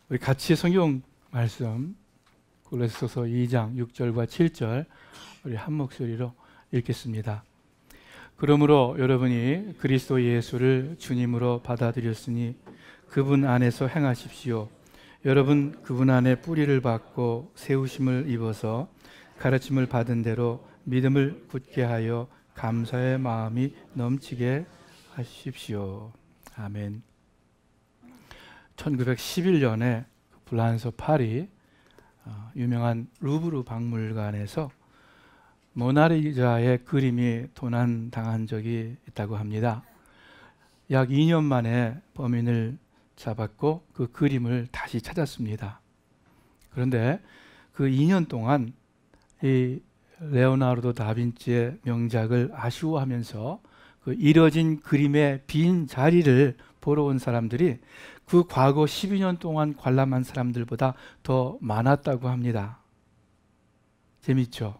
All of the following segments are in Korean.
우리 같이 성경 말씀 골로새서 2장 6절과 7절 우리 한 목소리로 읽겠습니다. 그러므로 여러분이 그리스도 예수를 주님으로 받아들였으니 그분 안에서 행하십시오. 여러분 그분 안에 뿌리를 받고 세우심을 입어서 가르침을 받은 대로 믿음을 굳게 하여 감사의 마음이 넘치게 하십시오. 아멘. 1911년에 프랑스 파리 유명한 루브르 박물관에서 모나리자의 그림이 도난당한 적이 있다고 합니다. 약 2년 만에 범인을 잡았고 그 그림을 다시 찾았습니다. 그런데 그 2년 동안 이 레오나르도 다빈치의 명작을 아쉬워하면서 그 잃어진 그림의 빈 자리를 보러 온 사람들이 그 과거 12년 동안 관람한 사람들보다 더 많았다고 합니다. 재밌죠?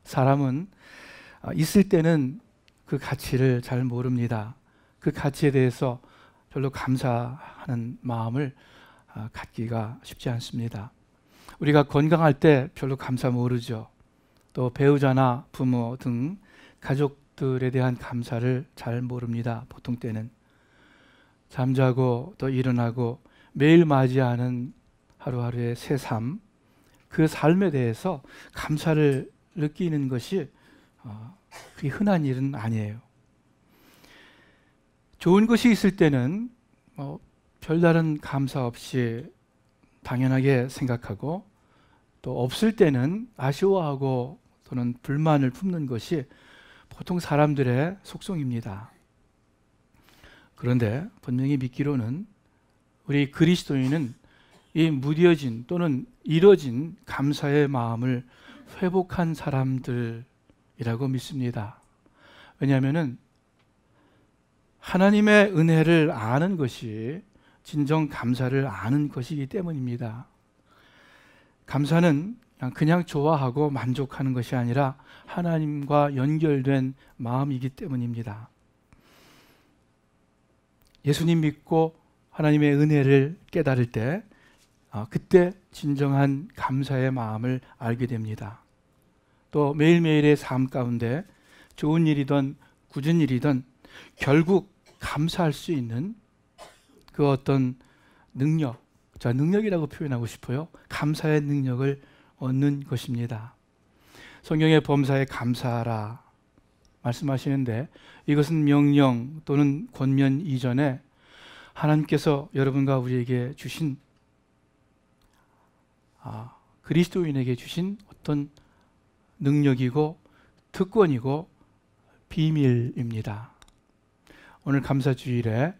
사람은 있을 때는 그 가치를 잘 모릅니다. 그 가치에 대해서 별로 감사하는 마음을 갖기가 쉽지 않습니다. 우리가 건강할 때 별로 감사 모르죠. 또 배우자나 부모 등 가족들에 대한 감사를 잘 모릅니다. 보통 때는 잠자고 또 일어나고 매일 맞이하는 하루하루의 새 삶, 그 삶에 대해서 감사를 느끼는 것이 그게 흔한 일은 아니에요. 좋은 것이 있을 때는 별다른 감사 없이 당연하게 생각하고 또 없을 때는 아쉬워하고 또는 불만을 품는 것이 보통 사람들의 속성입니다. 그런데 분명히 믿기로는 우리 그리스도인은 이 무뎌진 또는 잃어진 감사의 마음을 회복한 사람들이라고 믿습니다. 왜냐하면 하나님의 은혜를 아는 것이 진정 감사를 아는 것이기 때문입니다. 감사는 그냥 좋아하고 만족하는 것이 아니라 하나님과 연결된 마음이기 때문입니다. 예수님 믿고 하나님의 은혜를 깨달을 때 그때 진정한 감사의 마음을 알게 됩니다. 또 매일매일의 삶 가운데 좋은 일이든 굳은 일이든 결국 감사할 수 있는 그 어떤 능력, 능력이라고 표현하고 싶어요. 감사의 능력을 얻는 것입니다. 성경의 범사에 감사하라 말씀하시는데 이것은 명령 또는 권면 이전에 하나님께서 여러분과 우리에게 주신 그리스도인에게 주신 어떤 능력이고 특권이고 비밀입니다. 오늘 감사주일에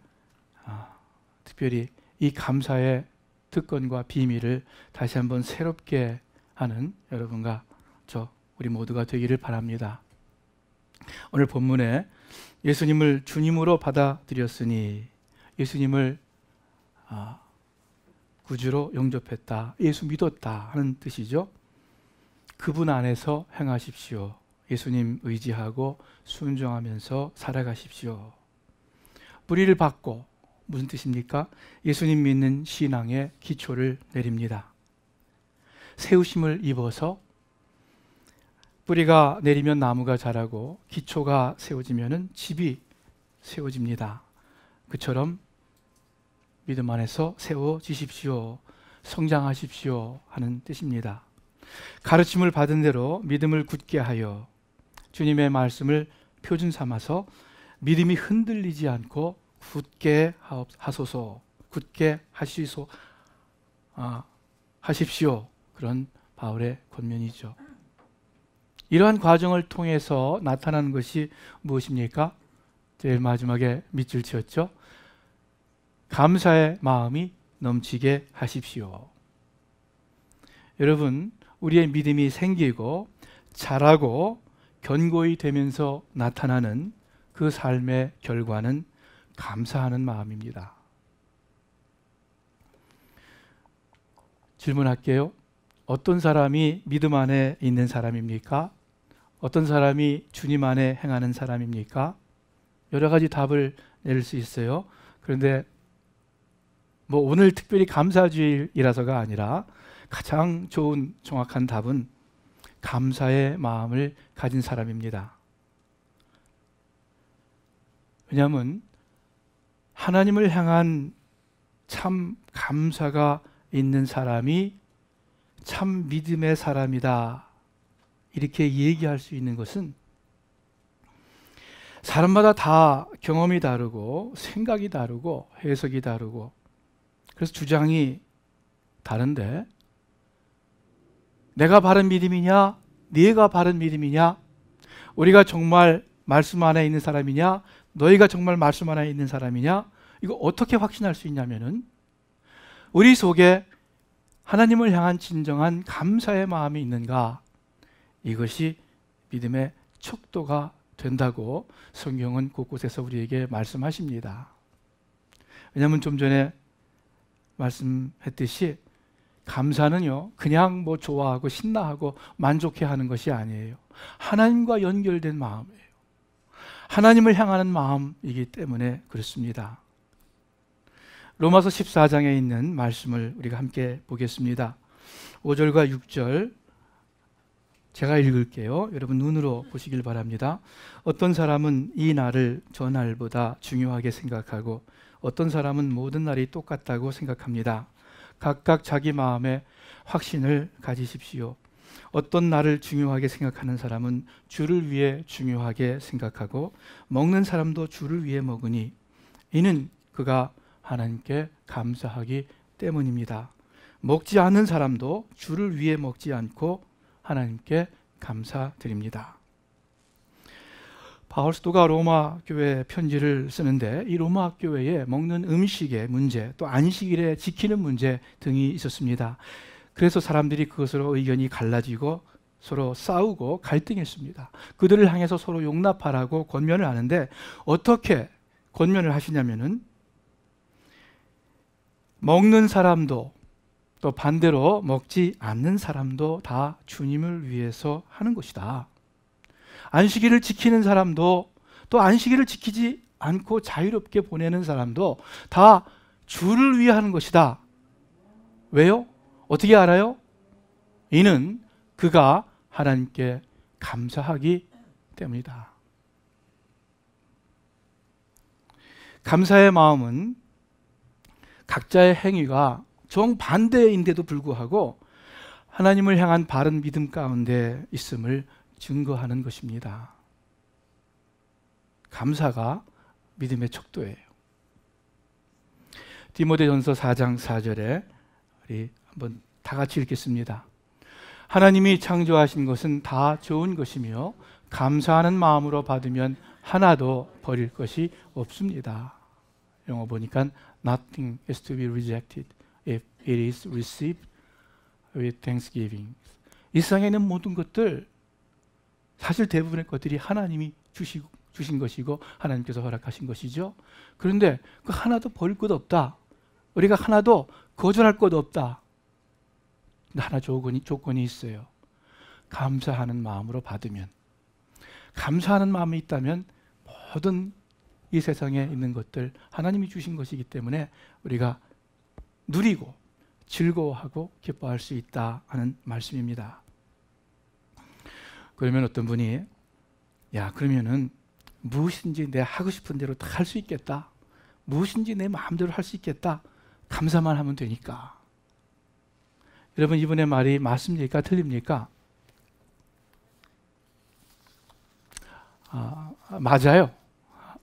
특별히 이 감사의 특권과 비밀을 다시 한번 새롭게 하는 여러분과 우리 모두가 되기를 바랍니다. 오늘 본문에 예수님을 주님으로 받아들였으니 예수님을 구주로 영접했다, 예수 믿었다 하는 뜻이죠. 그분 안에서 행하십시오. 예수님 의지하고 순종하면서 살아가십시오. 뿌리를 받고 무슨 뜻입니까? 예수님 믿는 신앙의 기초를 내립니다. 세우심을 입어서 뿌리가 내리면 나무가 자라고 기초가 세워지면 집이 세워집니다. 그처럼 믿음 안에서 세워지십시오. 성장하십시오 하는 뜻입니다. 가르침을 받은 대로 믿음을 굳게 하여 주님의 말씀을 표준 삼아서 믿음이 흔들리지 않고 굳게 하소서, 굳게 하십시오. 그런 바울의 권면이죠. 이러한 과정을 통해서 나타나는 것이 무엇입니까? 제일 마지막에 밑줄 치었죠. 감사의 마음이 넘치게 하십시오. 여러분, 우리의 믿음이 생기고 자라고 견고히 되면서 나타나는 그 삶의 결과는 감사하는 마음입니다. 질문할게요. 어떤 사람이 믿음 안에 있는 사람입니까? 어떤 사람이 주님 안에 행하는 사람입니까? 여러 가지 답을 내릴 수 있어요. 그런데 뭐 오늘 특별히 감사주일이라서가 아니라 가장 좋은 정확한 답은 감사의 마음을 가진 사람입니다. 왜냐하면 하나님을 향한 참 감사가 있는 사람이 참 믿음의 사람이다, 이렇게 얘기할 수 있는 것은 사람마다 다 경험이 다르고 생각이 다르고 해석이 다르고 그래서 주장이 다른데, 내가 바른 믿음이냐 네가 바른 믿음이냐, 우리가 정말 말씀 안에 있는 사람이냐 너희가 정말 말씀 안에 있는 사람이냐, 이거 어떻게 확신할 수 있냐면은 우리 속에 하나님을 향한 진정한 감사의 마음이 있는가, 이것이 믿음의 척도가 된다고 성경은 곳곳에서 우리에게 말씀하십니다. 왜냐하면 좀 전에 말씀했듯이 감사는요 그냥 뭐 좋아하고 신나하고 만족해 하는 것이 아니에요. 하나님과 연결된 마음이에요. 하나님을 향하는 마음이기 때문에 그렇습니다. 로마서 14장에 있는 말씀을 우리가 함께 보겠습니다. 5절과 6절 제가 읽을게요. 여러분 눈으로 보시길 바랍니다. 어떤 사람은 이 날을 저 날보다 중요하게 생각하고 어떤 사람은 모든 날이 똑같다고 생각합니다. 각각 자기 마음에 확신을 가지십시오. 어떤 날을 중요하게 생각하는 사람은 주를 위해 중요하게 생각하고 먹는 사람도 주를 위해 먹으니 이는 그가 하나님께 감사하기 때문입니다. 먹지 않는 사람도 주를 위해 먹지 않고 하나님께 감사드립니다. 바울 사도가 로마 교회 편지를 쓰는데 이 로마 교회에 먹는 음식의 문제, 또 안식일에 지키는 문제 등이 있었습니다. 그래서 사람들이 그것으로 의견이 갈라지고 서로 싸우고 갈등했습니다. 그들을 향해서 서로 용납하라고 권면을 하는데 어떻게 권면을 하시냐면은 먹는 사람도 또 반대로 먹지 않는 사람도 다 주님을 위해서 하는 것이다. 안식일을 지키는 사람도 또 안식일을 지키지 않고 자유롭게 보내는 사람도 다 주를 위해 하는 것이다. 왜요? 어떻게 알아요? 이는 그가 하나님께 감사하기 때문이다. 감사의 마음은 각자의 행위가 정반대인데도 불구하고 하나님을 향한 바른 믿음 가운데 있음을 증거하는 것입니다. 감사가 믿음의 척도예요. 디모데전서 4장 4절에 우리 한번 다 같이 읽겠습니다. 하나님이 창조하신 것은 다 좋은 것이며 감사하는 마음으로 받으면 하나도 버릴 것이 없습니다. 영어 보니까 Nothing is to be rejected if it is received with thanksgiving. 이 세상에 있는 모든 것들, 사실 대부분의 것들이 하나님이 주신 것이고 하나님께서 허락하신 것이죠. 그런데 그 하나도 버릴 것 없다. 우리가 하나도 거절할 것 없다. 근데 하나 조건이 있어요. 감사하는 마음으로 받으면, 감사하는 마음이 있다면 모든 이 세상에 있는 것들 하나님이 주신 것이기 때문에 우리가 누리고 즐거워하고 기뻐할 수 있다 하는 말씀입니다. 그러면 어떤 분이 그러면은 무엇인지 내 하고 싶은 대로 다 할 수 있겠다, 무엇인지 내 마음대로 할 수 있겠다, 감사만 하면 되니까. 여러분 이분의 말이 맞습니까? 틀립니까? 맞아요.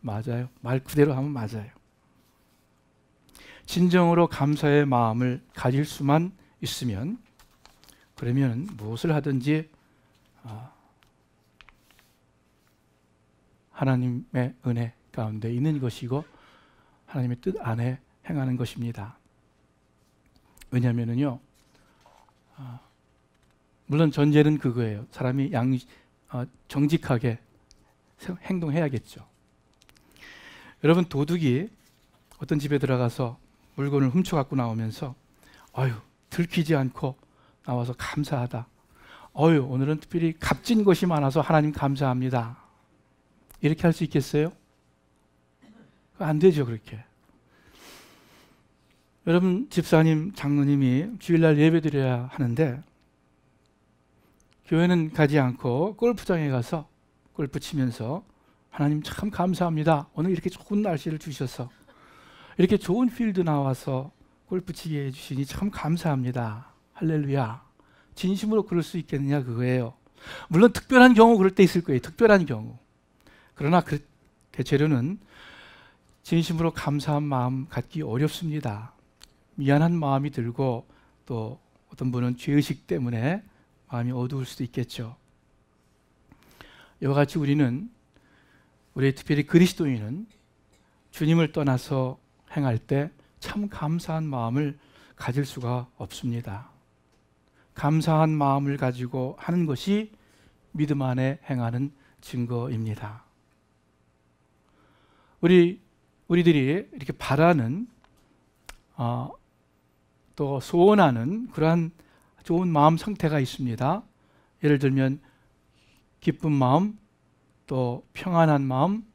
말 그대로 하면 맞아요. 진정으로 감사의 마음을 가질 수만 있으면 그러면 무엇을 하든지 하나님의 은혜 가운데 있는 것이고 하나님의 뜻 안에 행하는 것입니다. 왜냐하면요, 물론 전제는 그거예요. 사람이 정직하게 행동해야겠죠. 여러분 도둑이 어떤 집에 들어가서 물건을 훔쳐갖고 나오면서 들키지 않고 나와서 감사하다. 오늘은 특별히 값진 것이 많아서 하나님 감사합니다. 이렇게 할 수 있겠어요? 안 되죠, 그렇게. 여러분 집사님, 장로님이 주일날 예배드려야 하는데 교회는 가지 않고 골프장에 가서 골프 치면서 하나님 참 감사합니다. 오늘 이렇게 좋은 날씨를 주셔서 이렇게 좋은 필드 나와서 골프 치게 해주시니 참 감사합니다. 할렐루야. 진심으로 그럴 수 있겠느냐 그거예요. 물론 특별한 경우 그럴 때 있을 거예요. 특별한 경우. 그러나 대체로는 진심으로 감사한 마음 갖기 어렵습니다. 미안한 마음이 들고 또 어떤 분은 죄의식 때문에 마음이 어두울 수도 있겠죠. 이와 같이 우리 특별히 그리스도인은 주님을 떠나서 행할 때 참 감사한 마음을 가질 수가 없습니다. 감사한 마음을 가지고 하는 것이 믿음 안에 행하는 증거입니다. 우리들이 이렇게 바라는 또 소원하는 그러한 좋은 마음 상태가 있습니다. 예를 들면 기쁜 마음, 또 평안한 마음,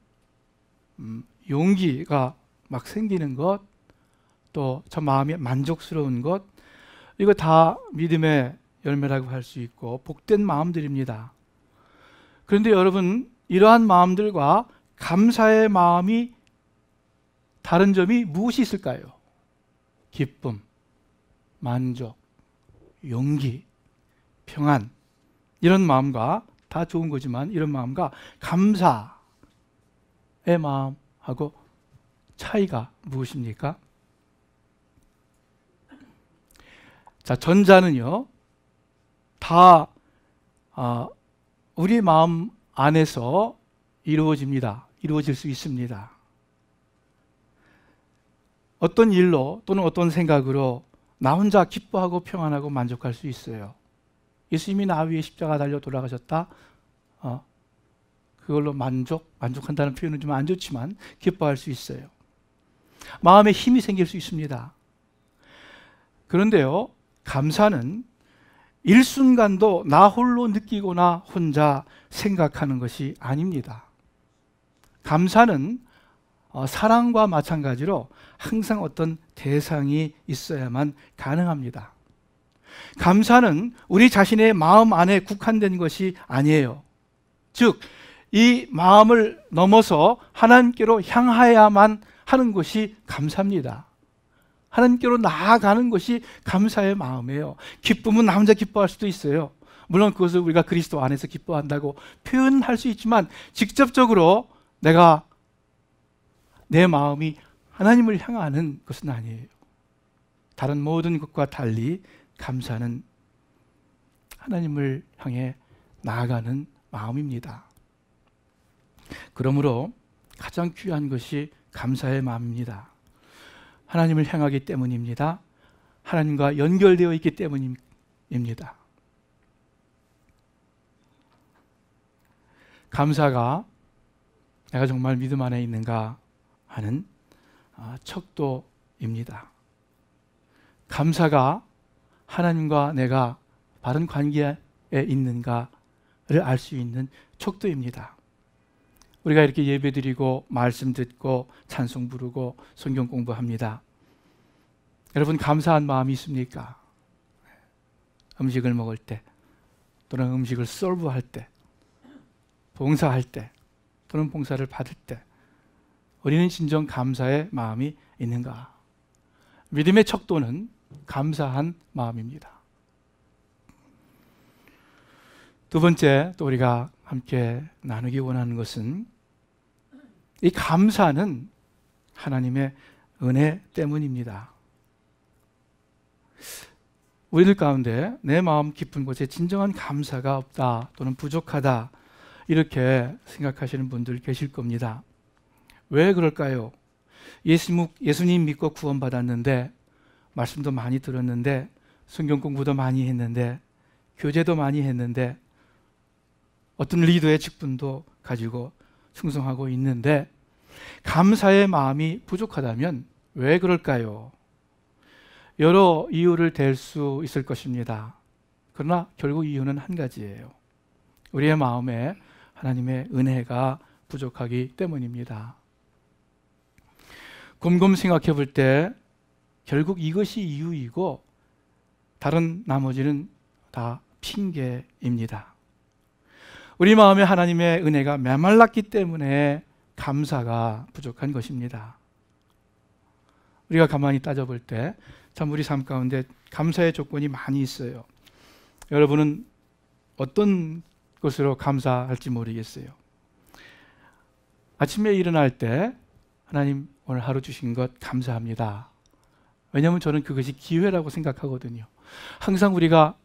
용기가 막 생기는 것, 또 저 마음이 만족스러운 것, 이거 다 믿음의 열매라고 할 수 있고 복된 마음들입니다. 그런데 여러분, 이러한 마음들과 감사의 마음이 다른 점이 무엇이 있을까요? 기쁨, 만족, 용기, 평안, 이런 마음과 다 좋은 거지만 이런 마음과 감사의 마음하고 차이가 무엇입니까? 자, 전자는요 다 우리 마음 안에서 이루어집니다. 이루어질 수 있습니다. 어떤 일로 또는 어떤 생각으로 나 혼자 기뻐하고 평안하고 만족할 수 있어요. 예수님이 나 위에 십자가 달려 돌아가셨다. 그걸로 만족한다는 표현은 좀 안 좋지만 기뻐할 수 있어요. 마음에 힘이 생길 수 있습니다. 그런데요, 감사는 일순간도 나 홀로 느끼거나 혼자 생각하는 것이 아닙니다. 감사는 사랑과 마찬가지로 항상 어떤 대상이 있어야만 가능합니다. 감사는 우리 자신의 마음 안에 국한된 것이 아니에요. 즉, 이 마음을 넘어서 하나님께로 향하야만 하는 것이 감사입니다. 하나님께로 나아가는 것이 감사의 마음이에요. 기쁨은 나 혼자 기뻐할 수도 있어요. 물론 그것을 우리가 그리스도 안에서 기뻐한다고 표현할 수 있지만 직접적으로 내 마음이 하나님을 향하는 것은 아니에요. 다른 모든 것과 달리 감사는 하나님을 향해 나아가는 마음입니다. 그러므로 가장 귀한 것이 감사의 마음입니다. 하나님을 향하기 때문입니다. 하나님과 연결되어 있기 때문입니다. 감사가 내가 정말 믿음 안에 있는가 하는 척도입니다. 감사가 하나님과 내가 바른 관계에 있는가를 알 수 있는 척도입니다. 우리가 이렇게 예배드리고 말씀 듣고 찬송 부르고 성경 공부합니다. 여러분, 감사한 마음이 있습니까? 음식을 먹을 때 또는 음식을 서브할 때, 봉사할 때 또는 봉사를 받을 때 우리는 진정 감사의 마음이 있는가? 믿음의 척도는 감사한 마음입니다. 두 번째, 또 우리가 함께 나누기 원하는 것은 이 감사는 하나님의 은혜 때문입니다. 우리들 가운데 내 마음 깊은 곳에 진정한 감사가 없다 또는 부족하다 이렇게 생각하시는 분들 계실 겁니다. 왜 그럴까요? 예수님 믿고 구원받았는데, 말씀도 많이 들었는데, 성경 공부도 많이 했는데, 교제도 많이 했는데, 어떤 리더의 직분도 가지고 충성하고 있는데 감사의 마음이 부족하다면 왜 그럴까요? 여러 이유를 댈 수 있을 것입니다. 그러나 결국 이유는 한 가지예요. 우리의 마음에 하나님의 은혜가 부족하기 때문입니다. 곰곰 생각해 볼 때 결국 이것이 이유이고 다른 나머지는 다 핑계입니다. 우리 마음에 하나님의 은혜가 메말랐기 때문에 감사가 부족한 것입니다. 우리가 가만히 따져볼 때 참 우리 삶 가운데 감사의 조건이 많이 있어요. 여러분은 어떤 것으로 감사할지 모르겠어요. 아침에 일어날 때 하나님 오늘 하루 주신 것 감사합니다. 왜냐하면 저는 그것이 기회라고 생각하거든요. 항상 우리가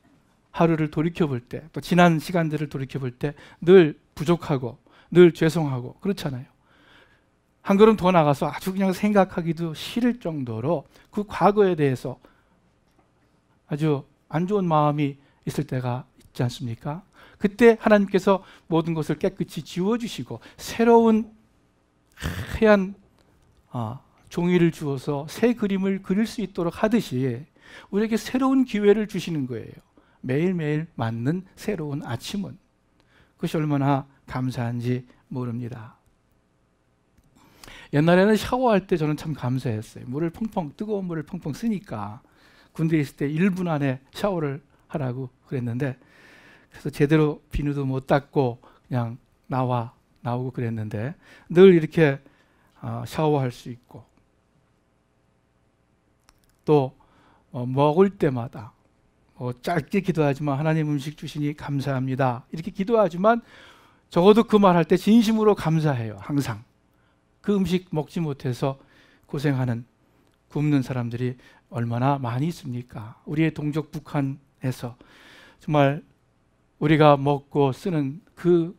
하루를 돌이켜볼 때, 또 지난 시간들을 돌이켜볼 때 늘 부족하고 늘 죄송하고 그렇잖아요. 한 걸음 더 나가서 아주 그냥 생각하기도 싫을 정도로 그 과거에 대해서 아주 안 좋은 마음이 있을 때가 있지 않습니까? 그때 하나님께서 모든 것을 깨끗이 지워주시고 새로운 하얀 종이를 주어서 새 그림을 그릴 수 있도록 하듯이 우리에게 새로운 기회를 주시는 거예요. 매일매일 맞는 새로운 아침은. 그것이 얼마나 감사한지 모릅니다. 옛날에는 샤워할 때 저는 참 감사했어요. 뜨거운 물을 펑펑 쓰니까 군대에 있을 때 1분 안에 샤워를 하라고 그랬는데, 그래서 제대로 비누도 못 닦고 그냥 나오고 그랬는데 늘 이렇게 샤워할 수 있고, 또 먹을 때마다 짧게 기도하지만 하나님 음식 주시니 감사합니다 이렇게 기도하지만 적어도 그 말할 때 진심으로 감사해요. 항상 그 음식 먹지 못해서 고생하는 굶는 사람들이 얼마나 많이 있습니까? 우리의 동족 북한에서 정말 우리가 먹고 쓰는 그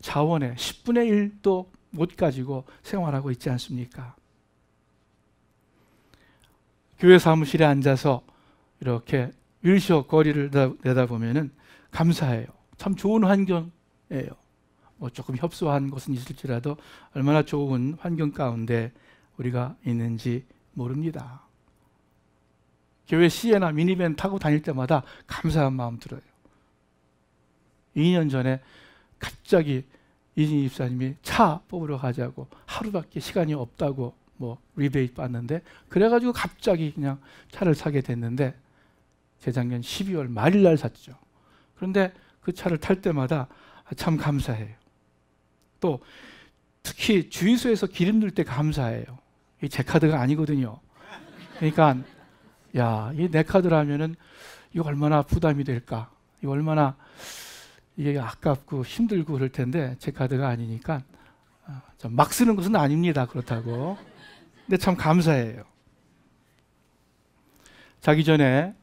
자원의 10분의 1도 못 가지고 생활하고 있지 않습니까? 교회 사무실에 앉아서 이렇게 윌셔 거리를 내다보면은 감사해요. 참 좋은 환경이에요. 조금 협소한 것은 있을지라도 얼마나 좋은 환경 가운데 우리가 있는지 모릅니다. 교회 시에나 미니밴 타고 다닐 때마다 감사한 마음 들어요. 2년 전에 갑자기 이진희 집사님이 차 뽑으러 가자고, 하루밖에 시간이 없다고 리베이트 받는데, 그래가지고 갑자기 그냥 차를 사게 됐는데 재작년 12월 말일날 샀죠. 그런데 그 차를 탈 때마다 참 감사해요. 또 특히 주유소에서 기름 넣을 때 감사해요. 이 제 카드가 아니거든요. 그러니까 이 내 카드라면은 이거 얼마나 부담이 될까, 이거 얼마나 이게 아깝고 힘들고 그럴 텐데 제 카드가 아니니까 막 쓰는 것은 아닙니다. 그렇다고. 근데 참 감사해요. 자기 전에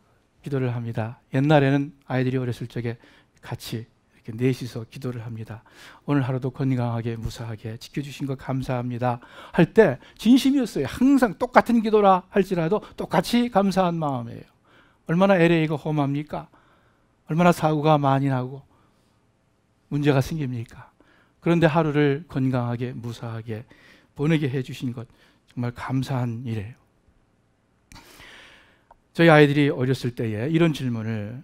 기도를 합니다. 옛날에는 아이들이 어렸을 적에 같이 이렇게 넷이서 기도를 합니다. 오늘 하루도 건강하게 무사하게 지켜주신 것 감사합니다 할 때 진심이었어요. 항상 똑같은 기도라 할지라도 똑같이 감사한 마음이에요. 얼마나 LA가 험합니까? 얼마나 사고가 많이 나고 문제가 생깁니까? 그런데 하루를 건강하게 무사하게 보내게 해주신 것 정말 감사한 일이에요. 저희 아이들이 어렸을 때에 이런 질문을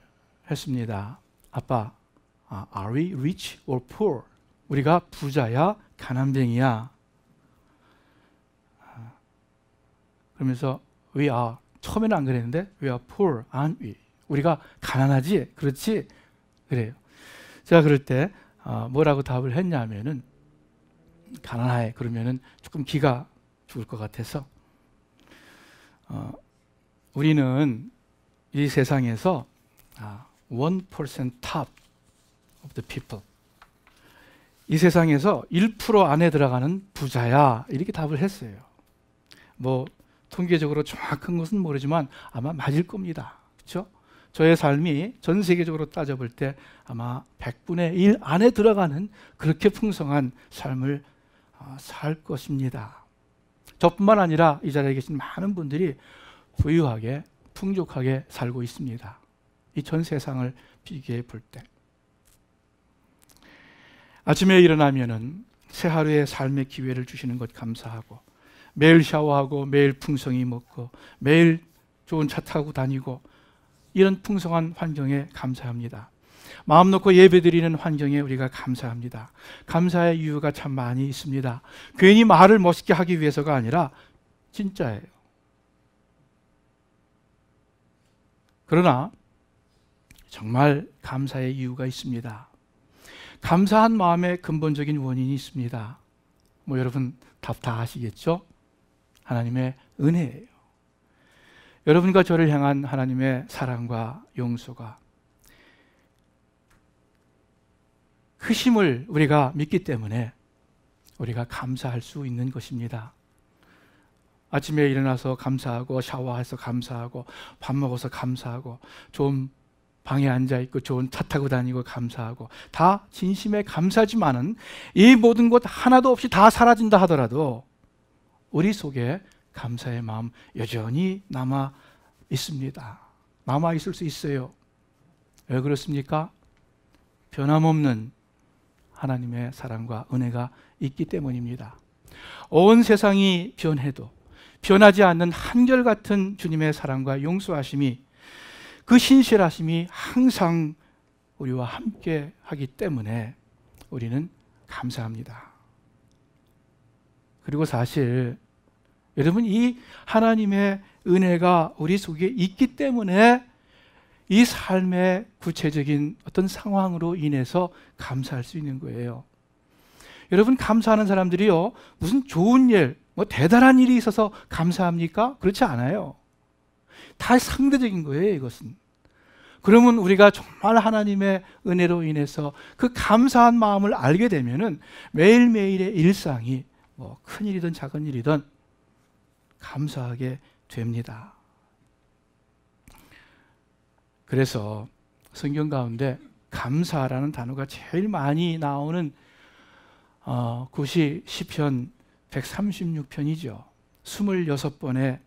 했습니다. 아빠, are we rich or poor? 우리가 부자야 가난뱅이야? 그러면서 we are, 처음에는 안 그랬는데 we are poor, aren't we? 우리가 가난하지? 그렇지? 그래요. 제가 그럴 때 뭐라고 답을 했냐면은, 가난해 그러면은 조금 기가 죽을 것 같아서 우리는 이 세상에서 1% top of the people, 이 세상에서 1% 안에 들어가는 부자야 이렇게 답을 했어요. 통계적으로 정확한 것은 모르지만 아마 맞을 겁니다. 그렇죠? 저의 삶이 전 세계적으로 따져볼 때 아마 100분의 1 안에 들어가는 그렇게 풍성한 삶을 살 것입니다. 저뿐만 아니라 이 자리에 계신 많은 분들이 부유하게 풍족하게 살고 있습니다. 이 전 세상을 비교해 볼 때. 아침에 일어나면은 새 하루의 삶의 기회를 주시는 것 감사하고, 매일 샤워하고 매일 풍성히 먹고 매일 좋은 차 타고 다니고, 이런 풍성한 환경에 감사합니다. 마음 놓고 예배드리는 환경에 우리가 감사합니다. 감사의 이유가 참 많이 있습니다. 괜히 말을 멋있게 하기 위해서가 아니라 진짜예요. 그러나 정말 감사의 이유가 있습니다. 감사한 마음의 근본적인 원인이 있습니다. 여러분 답 다 아시겠죠? 하나님의 은혜예요. 여러분과 저를 향한 하나님의 사랑과 용서가 크심을 우리가 믿기 때문에 우리가 감사할 수 있는 것입니다. 아침에 일어나서 감사하고, 샤워해서 감사하고, 밥 먹어서 감사하고, 좋은 방에 앉아있고 좋은 차 타고 다니고 감사하고, 다 진심에 감사하지만은 이 모든 것 하나도 없이 다 사라진다 하더라도 우리 속에 감사의 마음 여전히 남아 있습니다. 남아 있을 수 있어요. 왜 그렇습니까? 변함없는 하나님의 사랑과 은혜가 있기 때문입니다. 온 세상이 변해도 변하지 않는 한결같은 주님의 사랑과 용서하심이, 그 신실하심이 항상 우리와 함께 하기 때문에 우리는 감사합니다. 그리고 사실 여러분, 이 하나님의 은혜가 우리 속에 있기 때문에 이 삶의 구체적인 어떤 상황으로 인해서 감사할 수 있는 거예요. 여러분, 감사하는 사람들이요, 무슨 좋은 일, 대단한 일이 있어서 감사합니까? 그렇지 않아요. 다 상대적인 거예요, 이것은. 그러면 우리가 정말 하나님의 은혜로 인해서 그 감사한 마음을 알게 되면은 매일매일의 일상이 큰 일이든 작은 일이든 감사하게 됩니다. 그래서 성경 가운데 감사라는 단어가 제일 많이 나오는 곳이 시편 136편이죠. 26번의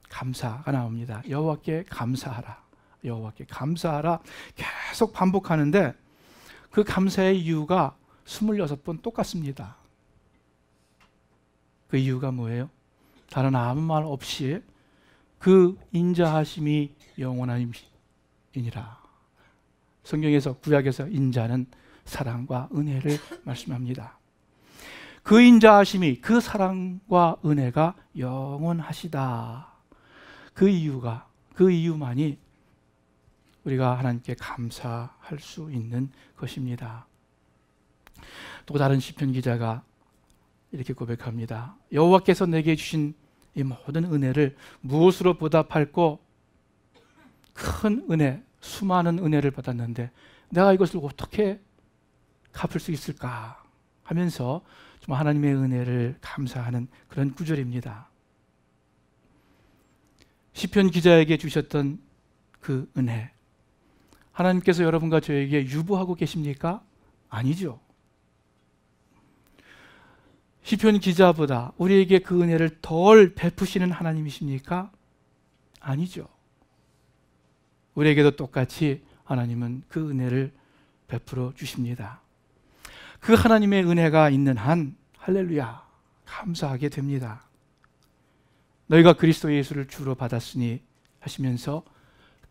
감사가 나옵니다. 여호와께 감사하라, 여호와께 감사하라 계속 반복하는데 그 감사의 이유가 26번 똑같습니다. 그 이유가 뭐예요? 다른 아무 말 없이 그 인자하심이 영원함이니라. 성경에서, 구약에서 인자는 사랑과 은혜를 말씀합니다. 그 인자하심이, 그 사랑과 은혜가 영원하시다. 그 이유만이 우리가 하나님께 감사할 수 있는 것입니다. 또 다른 시편 기자가 이렇게 고백합니다. 여호와께서 내게 주신 이 모든 은혜를 무엇으로 보답할꼬? 큰 은혜, 수많은 은혜를 받았는데 내가 이것을 어떻게 갚을 수 있을까 하면서 좀 하나님의 은혜를 감사하는 그런 구절입니다. 시편 기자에게 주셨던 그 은혜, 하나님께서 여러분과 저에게 유보하고 계십니까? 아니죠. 시편 기자보다 우리에게 그 은혜를 덜 베푸시는 하나님이십니까? 아니죠. 우리에게도 똑같이 하나님은 그 은혜를 베풀어 주십니다. 그 하나님의 은혜가 있는 한 할렐루야, 감사하게 됩니다. 너희가 그리스도 예수를 주로 받았으니 하시면서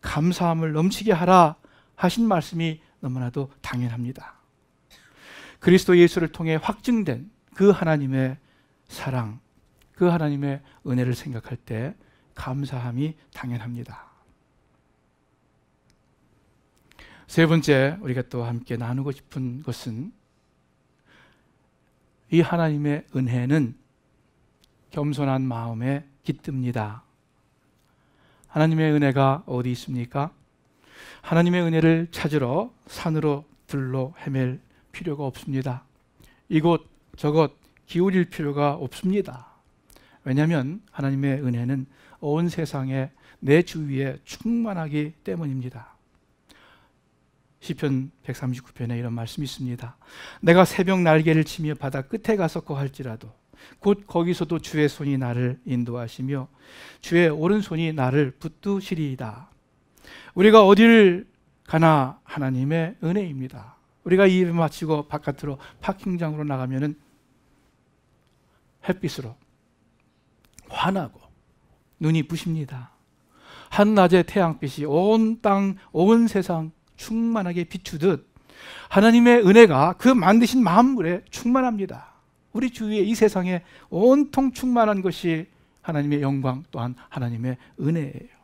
감사함을 넘치게 하라 하신 말씀이 너무나도 당연합니다. 그리스도 예수를 통해 확증된 그 하나님의 사랑, 그 하나님의 은혜를 생각할 때 감사함이 당연합니다. 세 번째, 우리가 또 함께 나누고 싶은 것은 이 하나님의 은혜는 겸손한 마음에 깃듭니다. 하나님의 은혜가 어디 있습니까? 하나님의 은혜를 찾으러 산으로 들로 헤맬 필요가 없습니다. 이곳 저곳 기울일 필요가 없습니다. 왜냐하면 하나님의 은혜는 온 세상에 내 주위에 충만하기 때문입니다. 시편 139편에 이런 말씀이 있습니다. 내가 새벽 날개를 치며 바다 끝에 가서 거할지라도 곧 거기서도 주의 손이 나를 인도하시며 주의 오른손이 나를 붙드시리이다. 우리가 어디를 가나 하나님의 은혜입니다. 우리가 이 예배 마치고 바깥으로 파킹장으로 나가면은 햇빛으로 환하고 눈이 부십니다. 한낮의 태양빛이 온 땅, 온 세상 충만하게 비추듯 하나님의 은혜가 그 만드신 만물에 충만합니다. 우리 주위에 이 세상에 온통 충만한 것이 하나님의 영광 또한 하나님의 은혜예요.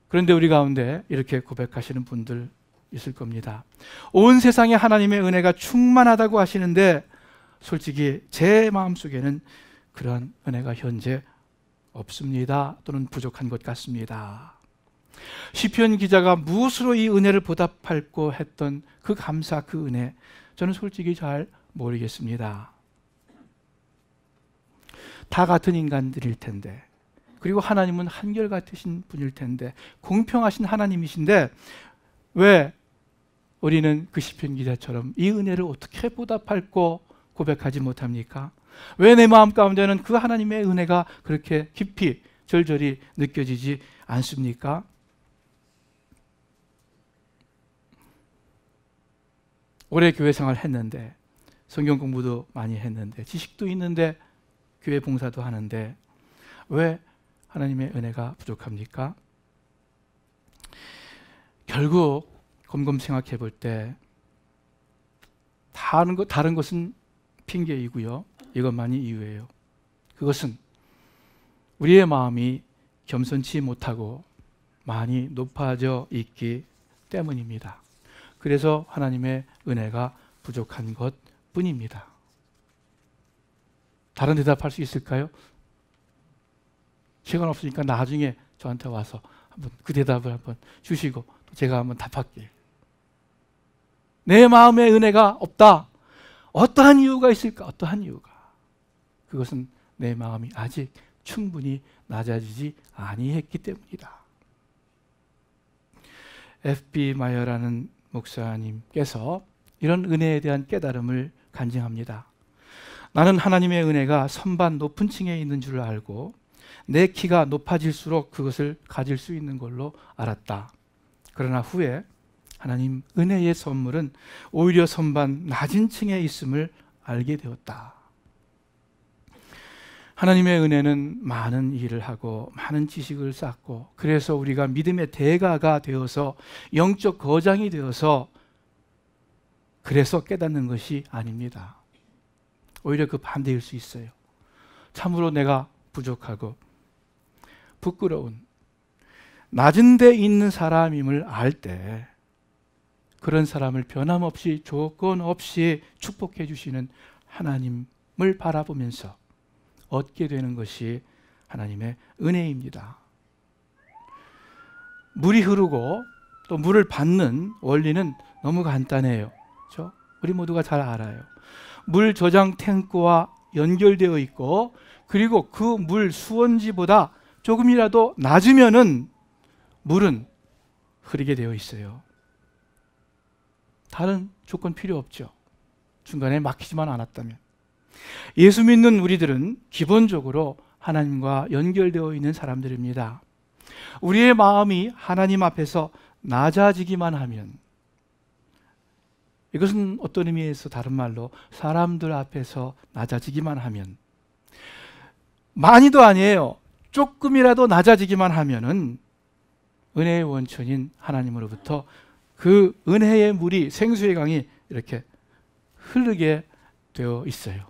그런데 우리 가운데 이렇게 고백하시는 분들 있을 겁니다. 온 세상에 하나님의 은혜가 충만하다고 하시는데 솔직히 제 마음속에는 그런 은혜가 현재 없습니다. 또는 부족한 것 같습니다. 시편 기자가 무엇으로 이 은혜를 보답할고 했던 그 감사, 그 은혜, 저는 솔직히 잘 모르겠습니다. 다 같은 인간들일 텐데, 그리고 하나님은 한결같으신 분일 텐데, 공평하신 하나님이신데 왜 우리는 그 시편 기자처럼 이 은혜를 어떻게 보답할고 고백하지 못합니까? 왜 내 마음 가운데는 그 하나님의 은혜가 그렇게 깊이 절절히 느껴지지 않습니까? 오래 교회 생활을 했는데, 성경 공부도 많이 했는데, 지식도 있는데, 교회 봉사도 하는데 왜 하나님의 은혜가 부족합니까? 결국 곰곰 생각해 볼 때 다른 것은 핑계이고요. 이것만이 이유예요. 그것은 우리의 마음이 겸손치 못하고 많이 높아져 있기 때문입니다. 그래서 하나님의 은혜가 부족한 것 뿐입니다. 다른 대답할 수 있을까요? 시간 없으니까 나중에 저한테 와서 한번 그 대답을 한번 주시고 제가 한번 답할게요. 내 마음에 은혜가 없다. 어떠한 이유가 있을까? 어떠한 이유가? 그것은 내 마음이 아직 충분히 낮아지지 아니했기 때문이다. F.B. 마이어라는 목사님께서 이런 은혜에 대한 깨달음을 간증합니다. 나는 하나님의 은혜가 선반 높은 층에 있는 줄 알고 내 키가 높아질수록 그것을 가질 수 있는 걸로 알았다. 그러나 후에 하나님 은혜의 선물은 오히려 선반 낮은 층에 있음을 알게 되었다. 하나님의 은혜는 많은 일을 하고 많은 지식을 쌓고 그래서 우리가 믿음의 대가가 되어서 영적 거장이 되어서 그래서 깨닫는 것이 아닙니다. 오히려 그 반대일 수 있어요. 참으로 내가 부족하고 부끄러운 낮은 데 있는 사람임을 알 때 그런 사람을 변함없이 조건 없이 축복해 주시는 하나님을 바라보면서 얻게 되는 것이 하나님의 은혜입니다. 물이 흐르고 또 물을 받는 원리는 너무 간단해요. 그렇죠? 우리 모두가 잘 알아요. 물 저장 탱크와 연결되어 있고 그리고 그 물 수온지보다 조금이라도 낮으면은 물은 흐르게 되어 있어요. 다른 조건 필요 없죠. 중간에 막히지만 않았다면. 예수 믿는 우리들은 기본적으로 하나님과 연결되어 있는 사람들입니다. 우리의 마음이 하나님 앞에서 낮아지기만 하면, 이것은 어떤 의미에서 다른 말로 사람들 앞에서 낮아지기만 하면, 많이도 아니에요. 조금이라도 낮아지기만 하면은 은혜의 원천인 하나님으로부터 그 은혜의 물이, 생수의 강이 이렇게 흐르게 되어 있어요.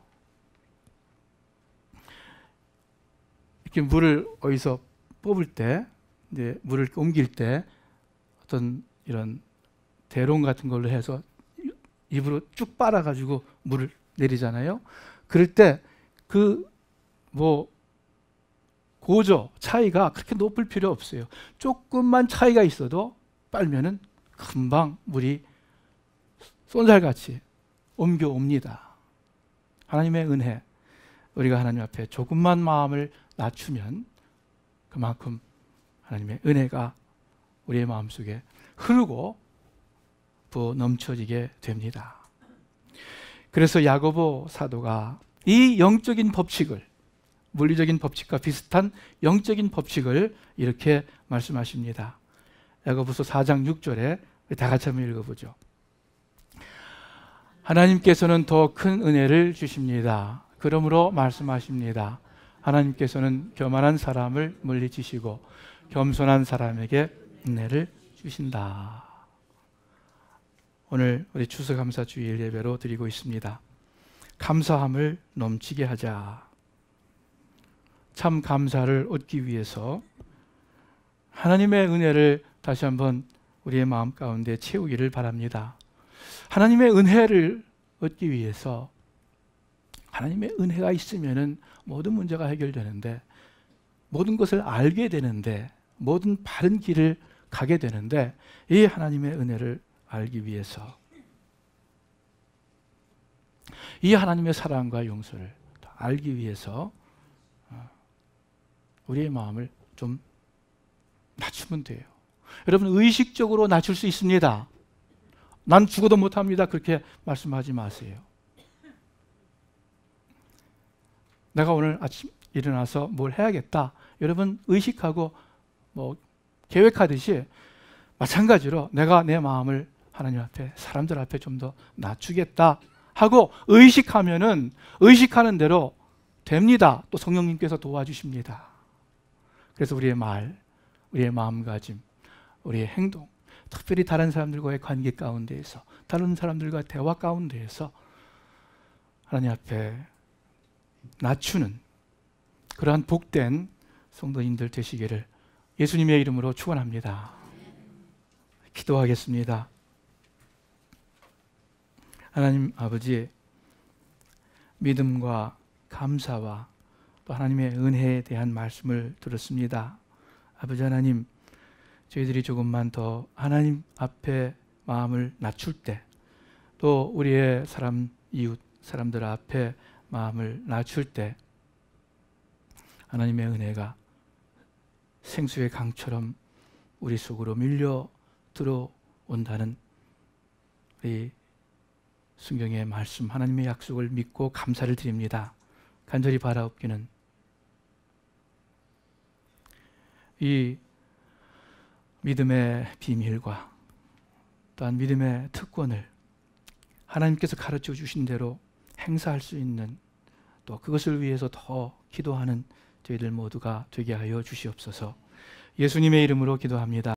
이렇게 물을 어디서 뽑을 때, 이제 물을 옮길 때 어떤 이런 대롱 같은 걸로 해서 입으로 쭉 빨아가지고 물을 내리잖아요. 그럴 때 그 고조 차이가 그렇게 높을 필요 없어요. 조금만 차이가 있어도 빨면은 금방 물이 쏜살같이 옮겨옵니다. 하나님의 은혜, 우리가 하나님 앞에 조금만 마음을 낮추면 그만큼 하나님의 은혜가 우리의 마음속에 흐르고 부어 넘쳐지게 됩니다. 그래서 야고보 사도가 이 영적인 법칙을, 물리적인 법칙과 비슷한 영적인 법칙을 이렇게 말씀하십니다. 야고보서 4장 6절에 다 같이 한번 읽어보죠. 하나님께서는 더 큰 은혜를 주십니다. 그러므로 말씀하십니다. 하나님께서는 교만한 사람을 물리치시고 겸손한 사람에게 은혜를 주신다. 오늘 우리 추수감사 주일 예배로 드리고 있습니다. 감사함을 넘치게 하자. 참 감사를 얻기 위해서 하나님의 은혜를 다시 한번 우리의 마음 가운데 채우기를 바랍니다. 하나님의 은혜를 얻기 위해서 하나님의 은혜가 있으면은 모든 문제가 해결되는데, 모든 것을 알게 되는데, 모든 바른 길을 가게 되는데, 이 하나님의 은혜를 알기 위해서, 이 하나님의 사랑과 용서를 알기 위해서 우리의 마음을 좀 낮추면 돼요. 여러분, 의식적으로 낮출 수 있습니다. 난 죽어도 못합니다, 그렇게 말씀하지 마세요. 내가 오늘 아침 일어나서 뭘 해야겠다, 여러분 의식하고 계획하듯이 마찬가지로 내가 내 마음을 하나님 앞에, 사람들 앞에 좀 더 낮추겠다 하고 의식하면은 의식하는 대로 됩니다. 또 성령님께서 도와주십니다. 그래서 우리의 말, 우리의 마음가짐, 우리의 행동, 특별히 다른 사람들과의 관계 가운데에서, 다른 사람들과 대화 가운데에서 하나님 앞에 낮추는 그러한 복된 성도님들 되시기를 예수님의 이름으로 축원합니다. 기도하겠습니다. 하나님 아버지, 믿음과 감사와 또 하나님의 은혜에 대한 말씀을 들었습니다. 아버지 하나님, 저희들이 조금만 더 하나님 앞에 마음을 낮출 때, 또 우리의 이웃 사람들 앞에 마음을 낮출 때 하나님의 은혜가 생수의 강처럼 우리 속으로 밀려 들어온다는 이 성경의 말씀, 하나님의 약속을 믿고 감사를 드립니다. 간절히 바라옵기는 이 믿음의 비밀과 또한 믿음의 특권을 하나님께서 가르쳐 주신 대로 행사할 수 있는, 또 그것을 위해서 더 기도하는 저희들 모두가 되게 하여 주시옵소서. 예수님의 이름으로 기도합니다.